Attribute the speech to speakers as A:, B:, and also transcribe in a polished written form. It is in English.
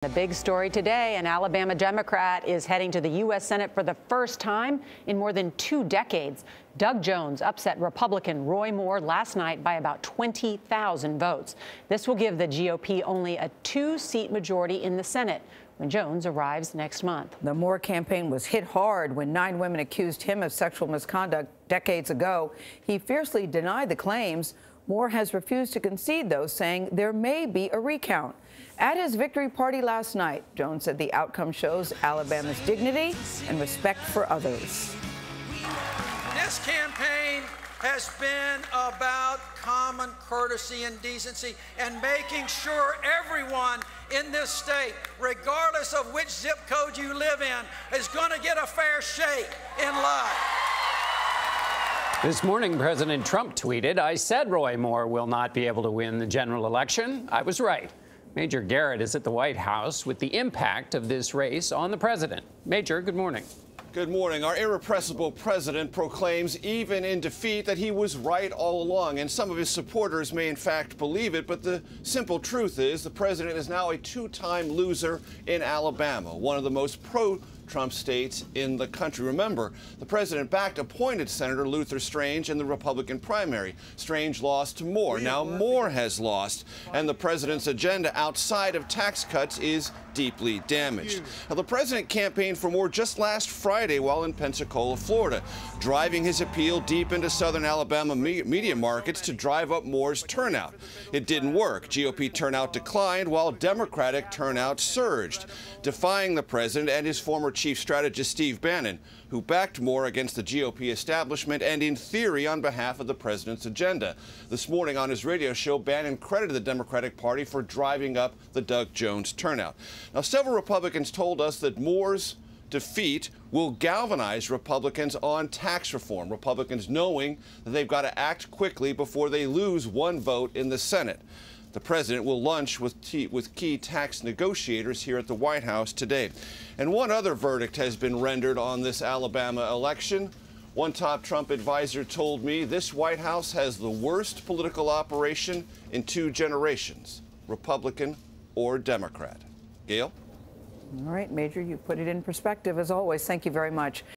A: The big story today, an Alabama Democrat is heading to the U.S. Senate for the first time in more than 2 decades. Doug Jones upset Republican Roy Moore last night by about 20,000 votes. This will give the GOP only a 2-seat majority in the Senate when Jones arrives next month.
B: The Moore campaign was hit hard when 9 women accused him of sexual misconduct decades ago. He fiercely denied the claims. Moore has refused to concede those, saying there may be a recount. At his victory party last night, Jones said the outcome shows Alabama's dignity and respect for others.
C: This campaign has been about common courtesy and decency and making sure everyone in this state, regardless of which zip code you live in, is going to get a fair shake in life.
D: This morning, President Trump tweeted, "I said Roy Moore will not be able to win the general election. I was right." Major Garrett is at the White House with the impact of this race on the president. Major, good morning.
E: Good morning. Our irrepressible president proclaims, even in defeat, that he was right all along. And some of his supporters may in fact believe it. But the simple truth is the president is now a 2-time loser in Alabama, one of the most pro-Trump states in the country. Remember, the president-backed appointed Senator Luther Strange in the Republican primary. Strange lost to Moore. Now Moore has lost, and the president's agenda outside of tax cuts is deeply damaged. Now, the president campaigned for Moore just last Friday while in Pensacola, Florida, driving his appeal deep into southern Alabama media markets to drive up Moore's turnout. It didn't work. GOP turnout declined while Democratic turnout surged, defying the president and his former chief strategist Steve Bannon, who backed Moore against the GOP establishment and in theory on behalf of the president's agenda. This morning on his radio show, Bannon credited the Democratic Party for driving up the Doug Jones turnout. Now, several Republicans told us that Moore's defeat will galvanize Republicans on tax reform, Republicans knowing that they've got to act quickly before they lose 1 vote in the Senate. The president will lunch with key tax negotiators here at the White House today. And one other verdict has been rendered on this Alabama election. One top Trump advisor told me this White House has the worst political operation in 2 generations, Republican or Democrat. Gayle?
B: All right, Major, you put it in perspective as always. Thank you very much.